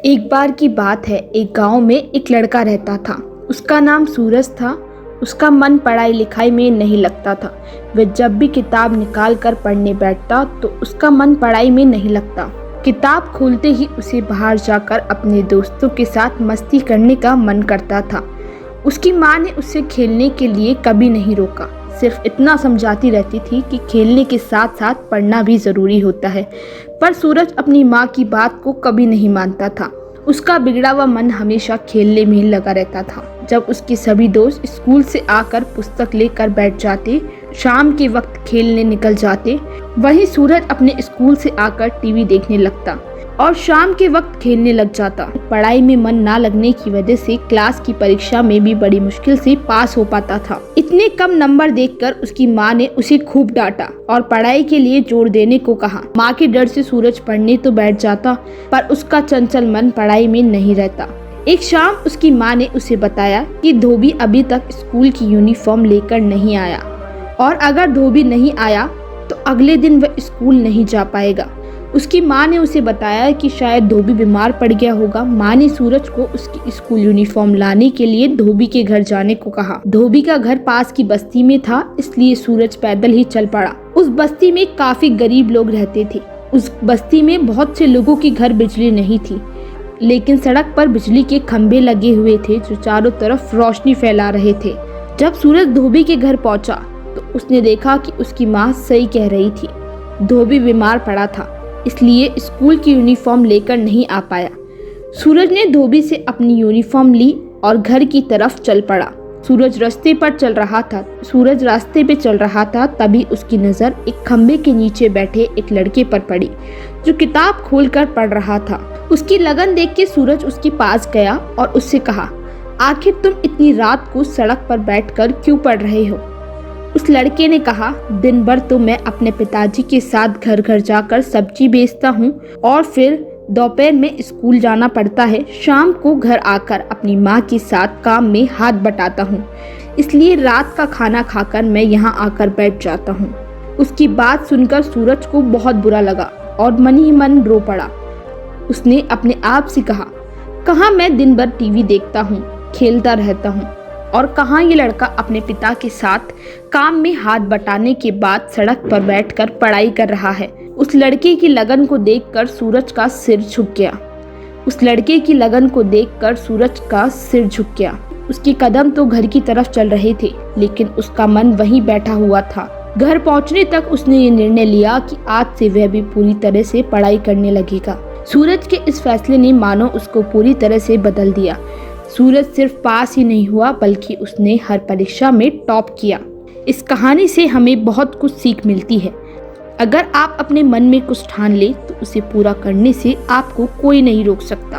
एक बार की बात है, एक गांव में एक लड़का रहता था। उसका नाम सूरज था। उसका मन पढ़ाई लिखाई में नहीं लगता था। वह जब भी किताब निकाल कर पढ़ने बैठता तो उसका मन पढ़ाई में नहीं लगता। किताब खोलते ही उसे बाहर जाकर अपने दोस्तों के साथ मस्ती करने का मन करता था। उसकी माँ ने उसे खेलने के लिए कभी नहीं रोका, सिर्फ इतना समझाती रहती थी कि खेलने के साथ साथ पढ़ना भी ज़रूरी होता है। पर सूरज अपनी माँ की बात को कभी नहीं मानता था। उसका बिगड़ा हुआ मन हमेशा खेलने में ही लगा रहता था। जब उसके सभी दोस्त स्कूल से आकर पुस्तक लेकर बैठ जाते, शाम के वक्त खेलने निकल जाते, वहीं सूरज अपने स्कूल से आकर टीवी देखने लगता और शाम के वक्त खेलने लग जाता। पढ़ाई में मन ना लगने की वजह से क्लास की परीक्षा में भी बड़ी मुश्किल से पास हो पाता था। इतने कम नंबर देखकर उसकी माँ ने उसे खूब डांटा और पढ़ाई के लिए जोर देने को कहा। माँ के डर से सूरज पढ़ने तो बैठ जाता, पर उसका चंचल मन पढ़ाई में नहीं रहता। एक शाम उसकी माँ ने उसे बताया कि धोबी अभी तक स्कूल की यूनिफॉर्म लेकर नहीं आया और अगर धोबी नहीं आया तो अगले दिन वह स्कूल नहीं जा पाएगा। उसकी माँ ने उसे बताया कि शायद धोबी बीमार पड़ गया होगा। माँ ने सूरज को उसकी स्कूल यूनिफॉर्म लाने के लिए धोबी के घर जाने को कहा। धोबी का घर पास की बस्ती में था, इसलिए सूरज पैदल ही चल पड़ा। उस बस्ती में काफी गरीब लोग रहते थे। उस बस्ती में बहुत से लोगों के घर बिजली नहीं थी, लेकिन सड़क पर बिजली के खंभे लगे हुए थे जो चारों तरफ रोशनी फैला रहे थे। जब सूरज धोबी के घर पहुंचा तो उसने देखा कि उसकी माँ सही कह रही थी। धोबी बीमार पड़ा था, इसलिए स्कूल की यूनिफॉर्म लेकर नहीं आ पाया। सूरज ने धोबी से अपनी यूनिफॉर्म ली और घर की तरफ चल पड़ा। सूरज रास्ते पे चल रहा था तभी उसकी नज़र एक खंबे के नीचे बैठे एक लड़के पर पड़ी जो किताब खोलकर पढ़ रहा था। उसकी लगन देख के सूरज उसके पास गया और उससे कहा, आखिर तुम इतनी रात को सड़क पर बैठकर क्यों पढ़ रहे हो? उस लड़के ने कहा, दिन भर तो मैं अपने पिताजी के साथ घर घर जाकर सब्जी बेचता हूँ और फिर दोपहर में स्कूल जाना पड़ता है। शाम को घर आकर अपनी माँ के साथ काम में हाथ बटाता हूँ, इसलिए रात का खाना खाकर मैं यहाँ आकर बैठ जाता हूँ। उसकी बात सुनकर सूरज को बहुत बुरा लगा और मन ही मन रो पड़ा। उसने अपने आप से कहा, कहाँ मैं दिन भर टीवी देखता हूँ, खेलता रहता हूँ, और कहाँ ये लड़का अपने पिता के साथ काम में हाथ बटाने के बाद सड़क पर बैठकर पढ़ाई कर रहा है। उस लड़के की लगन को देखकर सूरज का सिर झुक गया। उसके कदम तो घर की तरफ चल रहे थे, लेकिन उसका मन वहीं बैठा हुआ था। घर पहुंचने तक उसने ये निर्णय लिया कि आज से वह भी पूरी तरह से पढ़ाई करने लगेगा। सूरज के इस फैसले ने मानो उसको पूरी तरह से बदल दिया। सूरज सिर्फ पास ही नहीं हुआ, बल्कि उसने हर परीक्षा में टॉप किया। इस कहानी से हमें बहुत कुछ सीख मिलती है। अगर आप अपने मन में कुछ ठान ले तो उसे पूरा करने से आपको कोई नहीं रोक सकता।